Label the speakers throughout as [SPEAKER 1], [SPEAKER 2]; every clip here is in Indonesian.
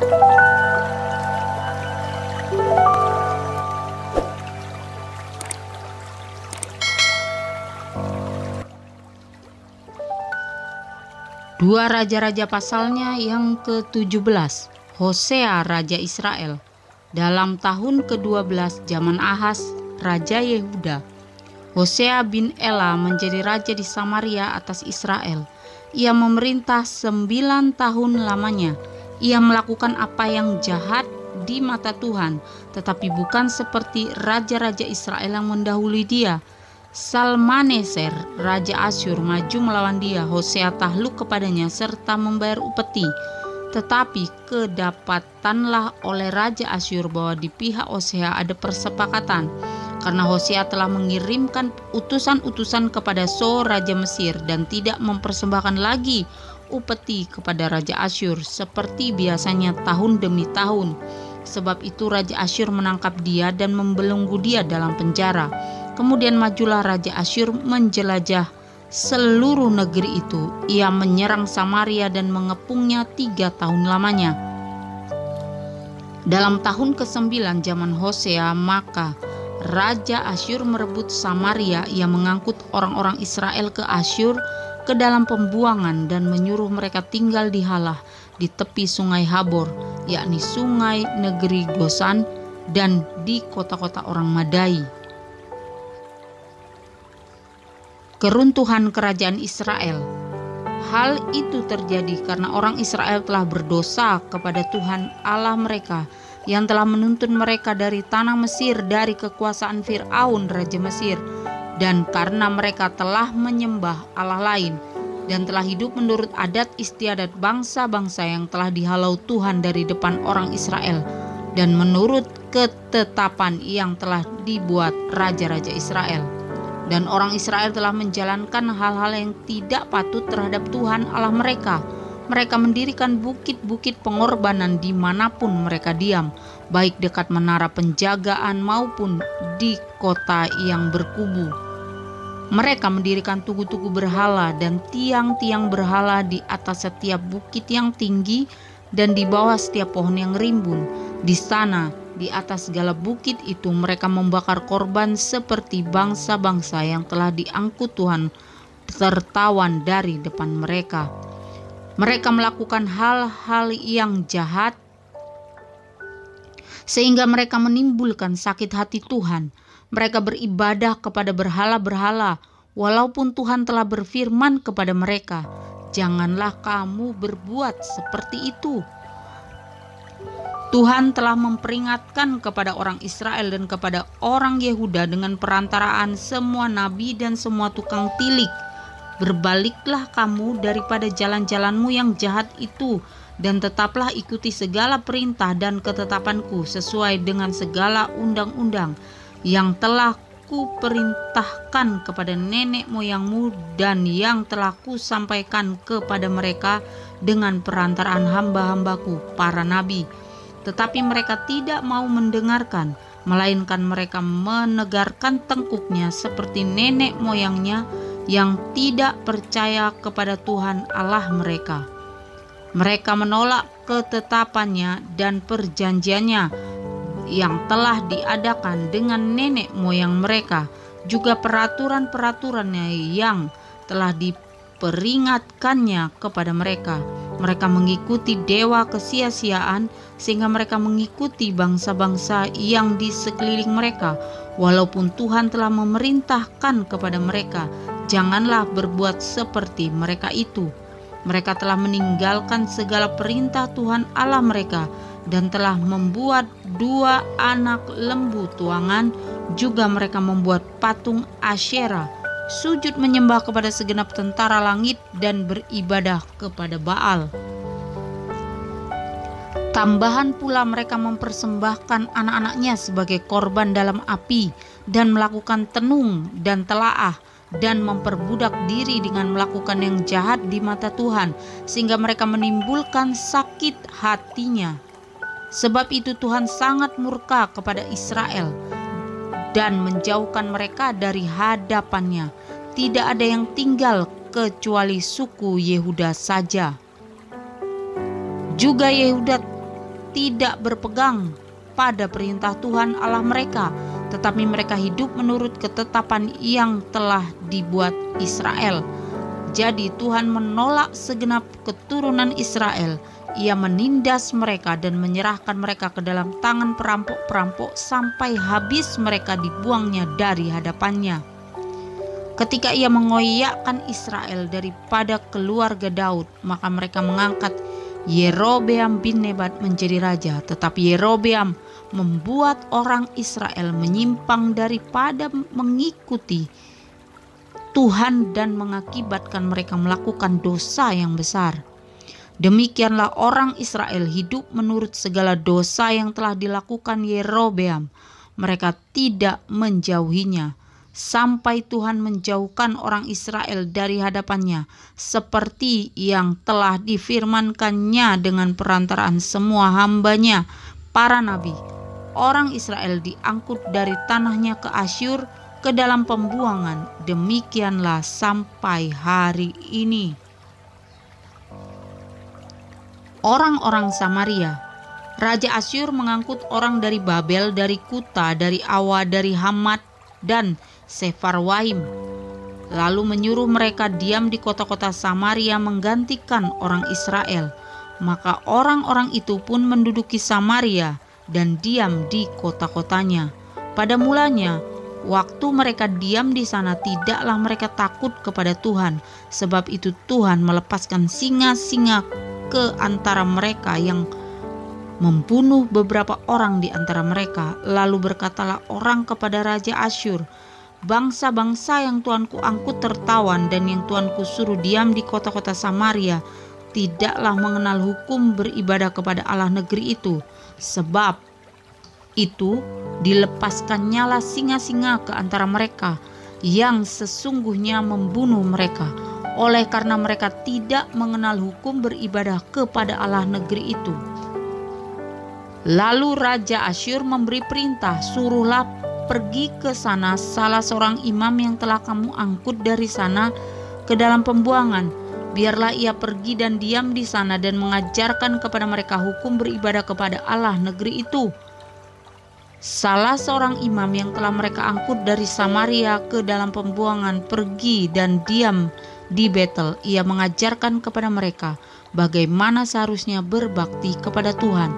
[SPEAKER 1] Dua Raja-Raja pasalnya yang ke-17. Hosea Raja Israel. Dalam tahun ke-12 zaman Ahaz Raja Yehuda, Hosea bin Ela menjadi raja di Samaria atas Israel. Ia memerintah 9 tahun lamanya. Ia melakukan apa yang jahat di mata Tuhan, tetapi bukan seperti raja-raja Israel yang mendahului dia. Salmaneser, Raja Asyur, maju melawan dia. Hosea takluk kepadanya serta membayar upeti. Tetapi kedapatanlah oleh Raja Asyur bahwa di pihak Hosea ada persepakatan, karena Hosea telah mengirimkan utusan-utusan kepada So Raja Mesir dan tidak mempersembahkan lagi upeti kepada Raja Asyur seperti biasanya tahun demi tahun. Sebab itu Raja Asyur menangkap dia dan membelenggu dia dalam penjara. Kemudian majulah Raja Asyur menjelajah seluruh negeri itu. Ia menyerang Samaria dan mengepungnya 3 tahun lamanya. Dalam tahun ke-9 zaman Hosea, maka Raja Asyur merebut Samaria. Ia mengangkut orang-orang Israel ke Asyur ke dalam pembuangan dan menyuruh mereka tinggal di Halah di tepi sungai Habor, yakni sungai negeri Gosan, dan di kota-kota orang Madai. Keruntuhan kerajaan Israel. Hal itu terjadi karena orang Israel telah berdosa kepada Tuhan Allah mereka yang telah menuntun mereka dari tanah Mesir, dari kekuasaan Fir'aun Raja Mesir, dan karena mereka telah menyembah Allah lain dan telah hidup menurut adat istiadat bangsa-bangsa yang telah dihalau Tuhan dari depan orang Israel, dan menurut ketetapan yang telah dibuat raja-raja Israel. Dan orang Israel telah menjalankan hal-hal yang tidak patut terhadap Tuhan Allah mereka. Mereka mendirikan bukit-bukit pengorbanan dimanapun mereka diam, baik dekat menara penjagaan maupun di kota yang berkubu. Mereka mendirikan tugu-tugu berhala dan tiang-tiang berhala di atas setiap bukit yang tinggi dan di bawah setiap pohon yang rimbun. Di sana, di atas segala bukit itu, mereka membakar korban seperti bangsa-bangsa yang telah diangkut Tuhan tertawan dari depan mereka. Mereka melakukan hal-hal yang jahat sehingga mereka menimbulkan sakit hati Tuhan. Mereka beribadah kepada berhala-berhala, walaupun Tuhan telah berfirman kepada mereka, "Janganlah kamu berbuat seperti itu." Tuhan telah memperingatkan kepada orang Israel dan kepada orang Yehuda dengan perantaraan semua nabi dan semua tukang tilik, "Berbaliklah kamu daripada jalan-jalanmu yang jahat itu, dan tetaplah ikuti segala perintah dan ketetapanku sesuai dengan segala undang-undang yang telah kuperintahkan kepada nenek moyangmu dan yang telah kusampaikan kepada mereka dengan perantaraan hamba-hambaku para nabi." Tetapi mereka tidak mau mendengarkan, melainkan mereka menegarkan tengkuknya seperti nenek moyangnya yang tidak percaya kepada Tuhan Allah mereka. Mereka menolak ketetapannya dan perjanjiannya yang telah diadakan dengan nenek moyang mereka, juga peraturan-peraturannya yang telah diperingatkannya kepada mereka. Mereka mengikuti dewa kesia-siaan sehingga mereka mengikuti bangsa-bangsa yang di sekeliling mereka, walaupun Tuhan telah memerintahkan kepada mereka, "Janganlah berbuat seperti mereka itu." Mereka telah meninggalkan segala perintah Tuhan Allah mereka dan telah membuat 2 anak lembu tuangan. Juga mereka membuat patung Asyera, sujud menyembah kepada segenap tentara langit dan beribadah kepada Baal. Tambahan pula mereka mempersembahkan anak-anaknya sebagai korban dalam api dan melakukan tenung dan telaah dan memperbudak diri dengan melakukan yang jahat di mata Tuhan, sehingga mereka menimbulkan sakit hatinya. Sebab itu Tuhan sangat murka kepada Israel dan menjauhkan mereka dari hadapannya. Tidak ada yang tinggal kecuali suku Yehuda saja. Juga Yehuda tidak berpegang pada perintah Tuhan Allah mereka, tetapi mereka hidup menurut ketetapan yang telah dibuat Israel. Jadi Tuhan menolak segenap keturunan Israel. Ia menindas mereka dan menyerahkan mereka ke dalam tangan perampok-perampok sampai habis mereka dibuangnya dari hadapannya. Ketika ia mengoyakkan Israel daripada keluarga Daud, maka mereka mengangkat Yerobeam bin Nebat menjadi raja. Tetapi Yerobeam membuat orang Israel menyimpang daripada mengikuti Tuhan dan mengakibatkan mereka melakukan dosa yang besar. Demikianlah orang Israel hidup menurut segala dosa yang telah dilakukan Yerobeam. Mereka tidak menjauhinya, sampai Tuhan menjauhkan orang Israel dari hadapannya, seperti yang telah difirmankannya dengan perantaraan semua hambanya, para nabi. Orang Israel diangkut dari tanahnya ke Asyur, ke dalam pembuangan. Demikianlah sampai hari ini. Orang-orang Samaria. Raja Asyur mengangkut orang dari Babel, dari Kuta, dari Awa, dari Hamat, dan Sefarwaim, lalu menyuruh mereka diam di kota-kota Samaria menggantikan orang Israel. Maka orang-orang itu pun menduduki Samaria dan diam di kota-kotanya. Pada mulanya, waktu mereka diam di sana, tidaklah mereka takut kepada Tuhan. Sebab itu Tuhan melepaskan singa-singa ke antara mereka yang membunuh beberapa orang di antara mereka. Lalu berkatalah orang kepada Raja Asyur, bangsa-bangsa yang Tuanku angkut tertawan dan yang Tuanku suruh diam di kota-kota Samaria tidaklah mengenal hukum beribadah kepada Allah negeri itu. Sebab itu dilepaskannyalah singa-singa ke antara mereka yang sesungguhnya membunuh mereka, oleh karena mereka tidak mengenal hukum beribadah kepada Allah negeri itu. Lalu Raja Asyur memberi perintah, suruhlah pergi ke sana salah seorang imam yang telah kamu angkut dari sana ke dalam pembuangan. Biarlah ia pergi dan diam di sana dan mengajarkan kepada mereka hukum beribadah kepada Allah negeri itu. Salah seorang imam yang telah mereka angkut dari Samaria ke dalam pembuangan pergi dan diam di Betel. Ia mengajarkan kepada mereka bagaimana seharusnya berbakti kepada Tuhan.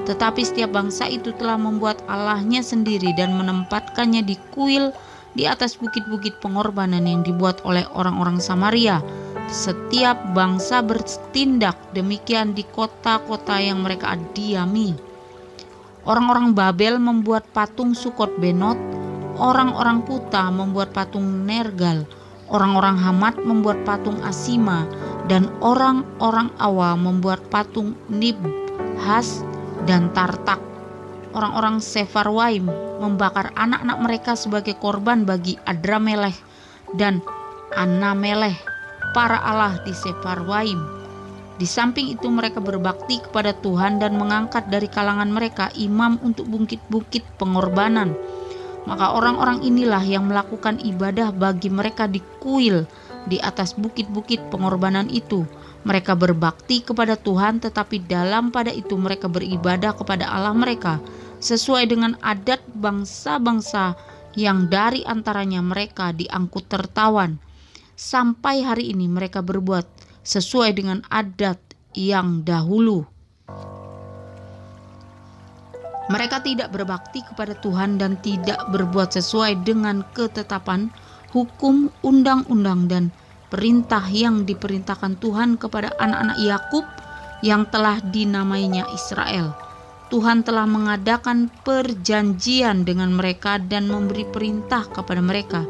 [SPEAKER 1] Tetapi setiap bangsa itu telah membuat allahnya sendiri dan menempatkannya di kuil di atas bukit-bukit pengorbanan yang dibuat oleh orang-orang Samaria. Setiap bangsa bertindak demikian di kota-kota yang mereka diami. Orang-orang Babel membuat patung Sukot Benot, orang-orang Kuta membuat patung Nergal, orang-orang Hamat membuat patung Asima, dan orang-orang Awa membuat patung Nibhas dan Tartak. Orang-orang Sefarwaim membakar anak-anak mereka sebagai korban bagi Adramelech dan Anamelech, para allah di Sefarwaim. Di samping itu mereka berbakti kepada Tuhan dan mengangkat dari kalangan mereka imam untuk bukit-bukit pengorbanan. Maka orang-orang inilah yang melakukan ibadah bagi mereka di kuil di atas bukit-bukit pengorbanan itu. Mereka berbakti kepada Tuhan, tetapi dalam pada itu mereka beribadah kepada Allah mereka sesuai dengan adat bangsa-bangsa yang dari antaranya mereka diangkut tertawan. Sampai hari ini mereka berbuat sesuai dengan adat yang dahulu. Mereka tidak berbakti kepada Tuhan dan tidak berbuat sesuai dengan ketetapan, hukum, undang-undang, dan perintah yang diperintahkan Tuhan kepada anak-anak Yakub yang telah dinamainya Israel. Tuhan telah mengadakan perjanjian dengan mereka dan memberi perintah kepada mereka.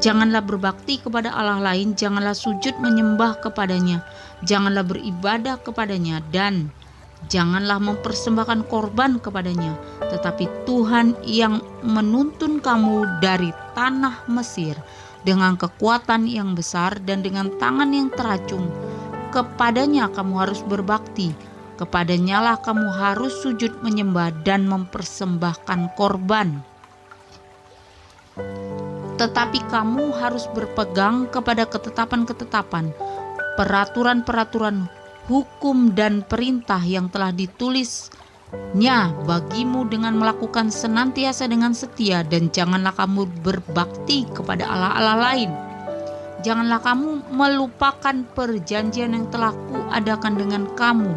[SPEAKER 1] Janganlah berbakti kepada Allah lain, janganlah sujud menyembah kepadanya, janganlah beribadah kepadanya, dan janganlah mempersembahkan korban kepadanya. Tetapi Tuhan yang menuntun kamu dari tanah Mesir dengan kekuatan yang besar dan dengan tangan yang teracung, kepadanya kamu harus berbakti, kepadanyalah kamu harus sujud menyembah dan mempersembahkan korban. Tetapi kamu harus berpegang kepada ketetapan-ketetapan, peraturan-peraturan, hukum dan perintah yang telah ditulis bagimu dengan melakukan senantiasa dengan setia, dan janganlah kamu berbakti kepada Allah-Allah lain. Janganlah kamu melupakan perjanjian yang telah kuadakan dengan kamu,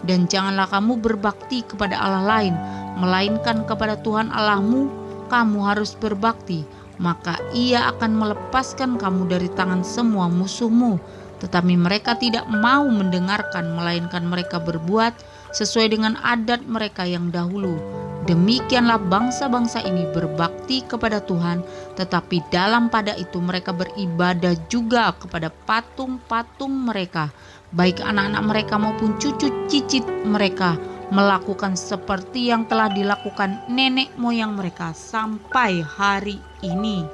[SPEAKER 1] dan janganlah kamu berbakti kepada Allah lain, melainkan kepada Tuhan Allahmu kamu harus berbakti. Maka Ia akan melepaskan kamu dari tangan semua musuhmu. Tetapi mereka tidak mau mendengarkan, melainkan mereka berbuat sesuai dengan adat mereka yang dahulu. Demikianlah bangsa-bangsa ini berbakti kepada Tuhan, tetapi dalam pada itu mereka beribadah juga kepada patung-patung mereka, baik anak-anak mereka maupun cucu cicit mereka melakukan seperti yang telah dilakukan nenek moyang mereka sampai hari ini.